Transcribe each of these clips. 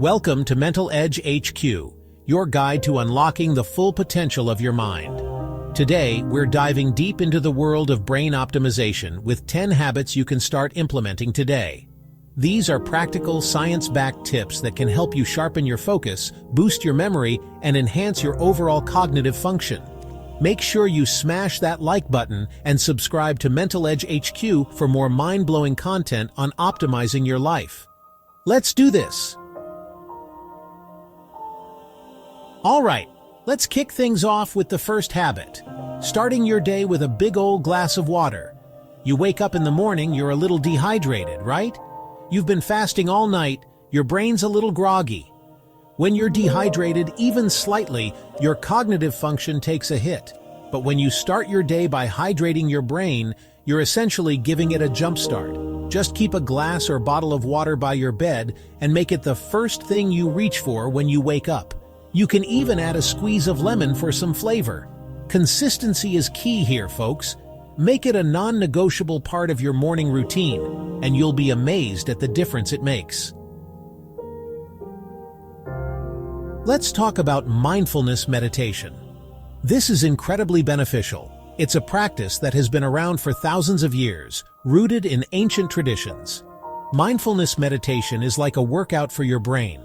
Welcome to Mental Edge HQ, your guide to unlocking the full potential of your mind. Today, we're diving deep into the world of brain optimization with 10 habits you can start implementing today. These are practical, science-backed tips that can help you sharpen your focus, boost your memory, and enhance your overall cognitive function. Make sure you smash that like button and subscribe to Mental Edge HQ for more mind-blowing content on optimizing your life. Let's do this! All right, let's kick things off with the first habit. Starting your day with a big old glass of water. You wake up in the morning, you're a little dehydrated, right? You've been fasting all night, your brain's a little groggy. When you're dehydrated, even slightly, your cognitive function takes a hit. But when you start your day by hydrating your brain, you're essentially giving it a jump start. Just keep a glass or bottle of water by your bed and make it the first thing you reach for when you wake up. You can even add a squeeze of lemon for some flavor. Consistency is key here, folks. Make it a non-negotiable part of your morning routine, and you'll be amazed at the difference it makes. Let's talk about mindfulness meditation. This is incredibly beneficial. It's a practice that has been around for thousands of years, rooted in ancient traditions. Mindfulness meditation is like a workout for your brain.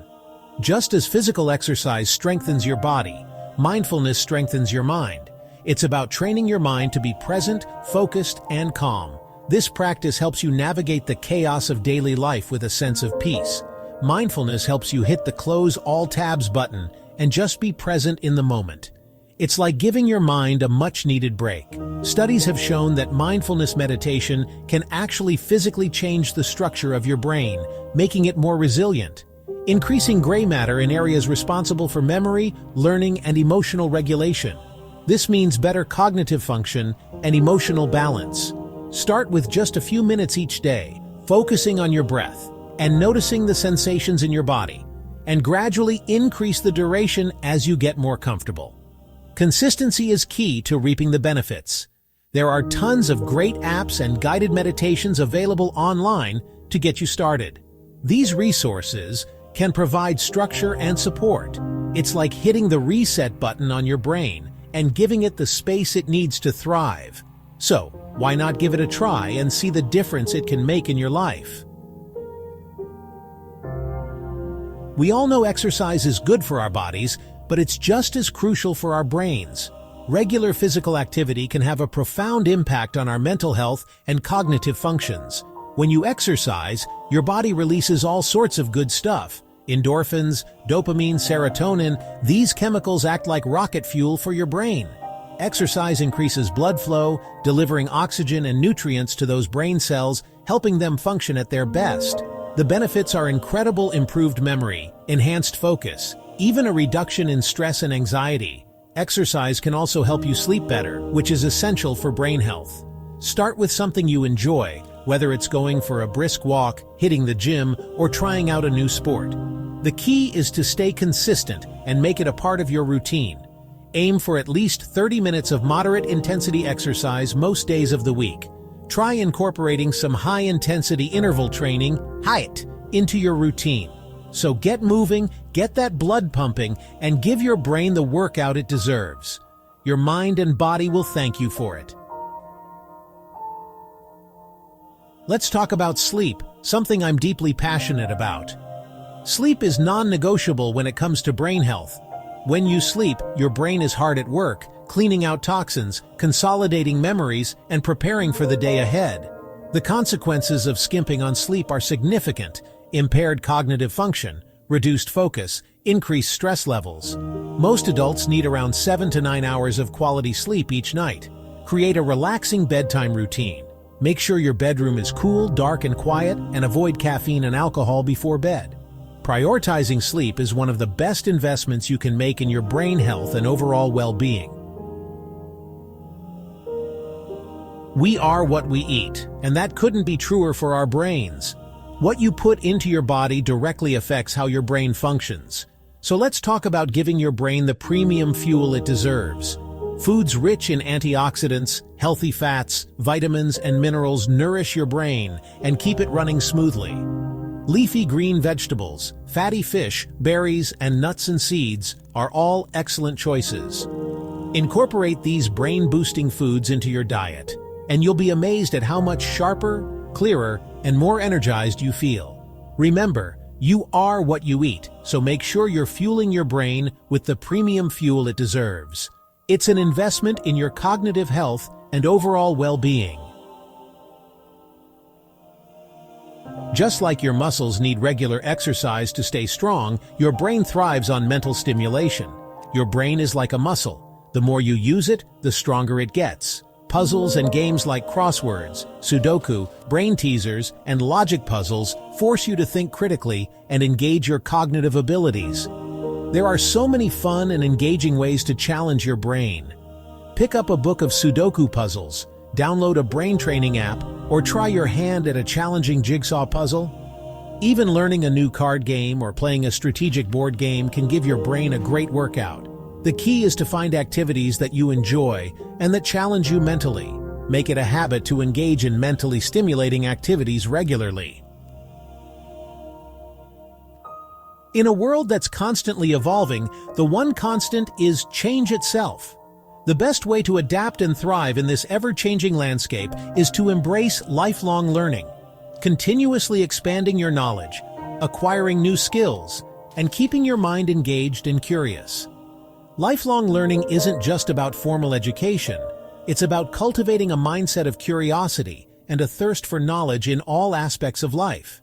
Just as physical exercise strengthens your body, mindfulness strengthens your mind. It's about training your mind to be present, focused, and calm. This practice helps you navigate the chaos of daily life with a sense of peace. Mindfulness helps you hit the close all tabs button and just be present in the moment. It's like giving your mind a much-needed break. Studies have shown that mindfulness meditation can actually physically change the structure of your brain, making it more resilient, increasing gray matter in areas responsible for memory, learning, and emotional regulation. This means better cognitive function and emotional balance. Start with just a few minutes each day, focusing on your breath and noticing the sensations in your body, and gradually increase the duration as you get more comfortable. Consistency is key to reaping the benefits. There are tons of great apps and guided meditations available online to get you started. These resources can provide structure and support. It's like hitting the reset button on your brain and giving it the space it needs to thrive. So, why not give it a try and see the difference it can make in your life? We all know exercise is good for our bodies, but it's just as crucial for our brains. Regular physical activity can have a profound impact on our mental health and cognitive functions. When you exercise, your body releases all sorts of good stuff. Endorphins, dopamine, serotonin, these chemicals act like rocket fuel for your brain. Exercise increases blood flow, delivering oxygen and nutrients to those brain cells, helping them function at their best. The benefits are incredible: improved memory, enhanced focus, even a reduction in stress and anxiety. Exercise can also help you sleep better, which is essential for brain health. Start with something you enjoy, whether it's going for a brisk walk, hitting the gym, or trying out a new sport. The key is to stay consistent and make it a part of your routine. Aim for at least 30 minutes of moderate-intensity exercise most days of the week. Try incorporating some high-intensity interval training, HIIT, into your routine. So get moving, get that blood pumping, and give your brain the workout it deserves. Your mind and body will thank you for it. Let's talk about sleep, something I'm deeply passionate about. Sleep is non-negotiable when it comes to brain health. When you sleep, your brain is hard at work, cleaning out toxins, consolidating memories, and preparing for the day ahead. The consequences of skimping on sleep are significant: impaired cognitive function, reduced focus, increased stress levels. Most adults need around 7 to 9 hours of quality sleep each night. Create a relaxing bedtime routine. Make sure your bedroom is cool, dark, and quiet, and avoid caffeine and alcohol before bed. Prioritizing sleep is one of the best investments you can make in your brain health and overall well-being. We are what we eat, and that couldn't be truer for our brains. What you put into your body directly affects how your brain functions. So let's talk about giving your brain the premium fuel it deserves. Foods rich in antioxidants, healthy fats, vitamins, and minerals nourish your brain and keep it running smoothly. Leafy green vegetables, fatty fish, berries, and nuts and seeds are all excellent choices. Incorporate these brain-boosting foods into your diet, and you'll be amazed at how much sharper, clearer, and more energized you feel. Remember, you are what you eat, so make sure you're fueling your brain with the premium fuel it deserves. It's an investment in your cognitive health and overall well-being. Just like your muscles need regular exercise to stay strong, your brain thrives on mental stimulation. Your brain is like a muscle. The more you use it, the stronger it gets. Puzzles and games like crosswords, Sudoku, brain teasers, and logic puzzles force you to think critically and engage your cognitive abilities. There are so many fun and engaging ways to challenge your brain. Pick up a book of Sudoku puzzles, download a brain training app, or try your hand at a challenging jigsaw puzzle. Even learning a new card game or playing a strategic board game can give your brain a great workout. The key is to find activities that you enjoy and that challenge you mentally. Make it a habit to engage in mentally stimulating activities regularly. In a world that's constantly evolving, the one constant is change itself. The best way to adapt and thrive in this ever-changing landscape is to embrace lifelong learning, continuously expanding your knowledge, acquiring new skills, and keeping your mind engaged and curious. Lifelong learning isn't just about formal education, it's about cultivating a mindset of curiosity and a thirst for knowledge in all aspects of life.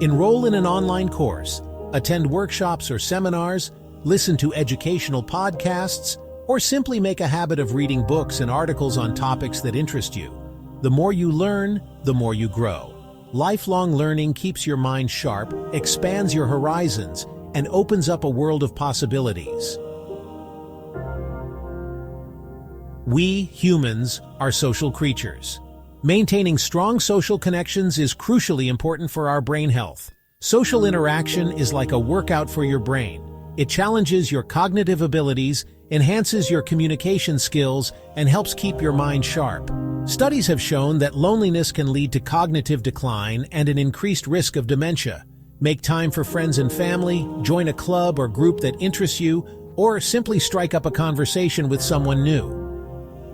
Enroll in an online course, attend workshops or seminars, listen to educational podcasts, or simply make a habit of reading books and articles on topics that interest you. The more you learn, the more you grow. Lifelong learning keeps your mind sharp, expands your horizons, and opens up a world of possibilities. We, humans, are social creatures. Maintaining strong social connections is crucially important for our brain health. Social interaction is like a workout for your brain. It challenges your cognitive abilities, enhances your communication skills, and helps keep your mind sharp. Studies have shown that loneliness can lead to cognitive decline and an increased risk of dementia. Make time for friends and family, join a club or group that interests you, or simply strike up a conversation with someone new.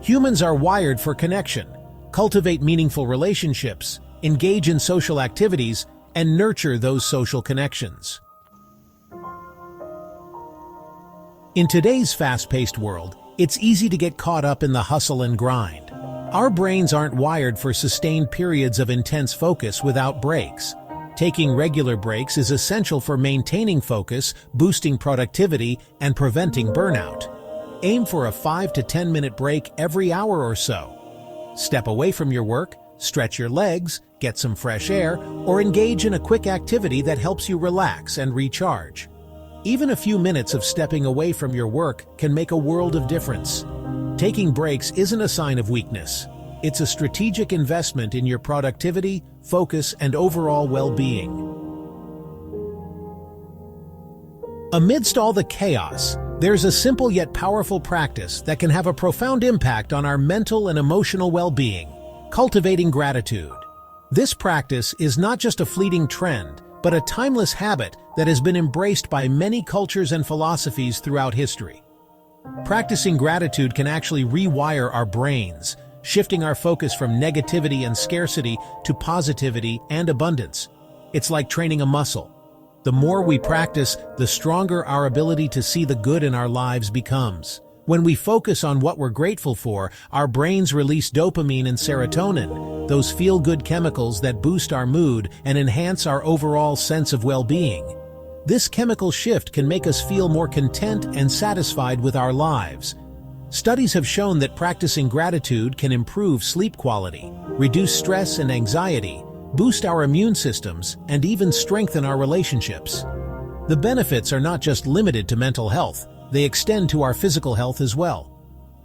Humans are wired for connection. Cultivate meaningful relationships, engage in social activities, and nurture those social connections. In today's fast-paced world, it's easy to get caught up in the hustle and grind. Our brains aren't wired for sustained periods of intense focus without breaks. Taking regular breaks is essential for maintaining focus, boosting productivity, and preventing burnout. Aim for a 5 to 10 minute break every hour or so. Step away from your work, stretch your legs, get some fresh air, or engage in a quick activity that helps you relax and recharge. Even a few minutes of stepping away from your work can make a world of difference. Taking breaks isn't a sign of weakness. It's a strategic investment in your productivity, focus, and overall well-being. Amidst all the chaos, there's a simple yet powerful practice that can have a profound impact on our mental and emotional well-being: cultivating gratitude. This practice is not just a fleeting trend, but a timeless habit that has been embraced by many cultures and philosophies throughout history. Practicing gratitude can actually rewire our brains, shifting our focus from negativity and scarcity to positivity and abundance. It's like training a muscle. The more we practice, the stronger our ability to see the good in our lives becomes. When we focus on what we're grateful for, our brains release dopamine and serotonin, those feel-good chemicals that boost our mood and enhance our overall sense of well-being. This chemical shift can make us feel more content and satisfied with our lives. Studies have shown that practicing gratitude can improve sleep quality, reduce stress and anxiety, boost our immune systems, and even strengthen our relationships. The benefits are not just limited to mental health, they extend to our physical health as well.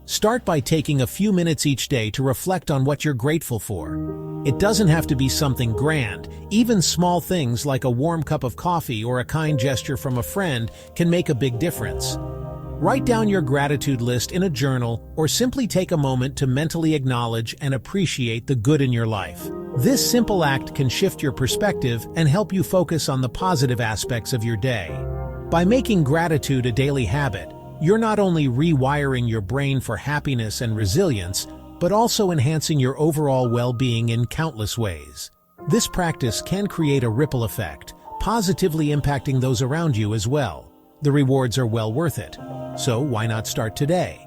Start by taking a few minutes each day to reflect on what you're grateful for. It doesn't have to be something grand. Even small things like a warm cup of coffee or a kind gesture from a friend can make a big difference. Write down your gratitude list in a journal or simply take a moment to mentally acknowledge and appreciate the good in your life. This simple act can shift your perspective and help you focus on the positive aspects of your day. By making gratitude a daily habit, you're not only rewiring your brain for happiness and resilience, but also enhancing your overall well-being in countless ways. This practice can create a ripple effect, positively impacting those around you as well. The rewards are well worth it. So why not start today?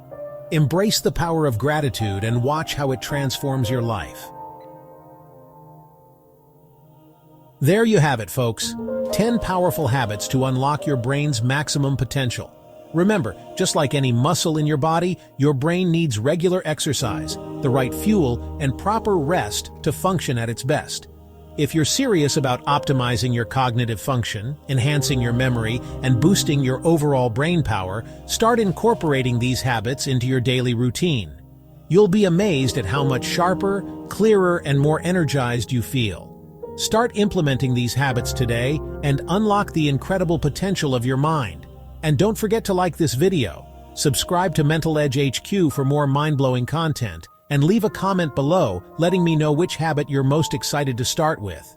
Embrace the power of gratitude and watch how it transforms your life. There you have it, folks. 10 powerful habits to unlock your brain's maximum potential. Remember, just like any muscle in your body, your brain needs regular exercise, the right fuel, and proper rest to function at its best. If you're serious about optimizing your cognitive function, enhancing your memory, and boosting your overall brain power, start incorporating these habits into your daily routine. You'll be amazed at how much sharper, clearer, and more energized you feel. Start implementing these habits today and unlock the incredible potential of your mind. And don't forget to like this video, subscribe to Mental Edge HQ for more mind-blowing content, and leave a comment below letting me know which habit you're most excited to start with.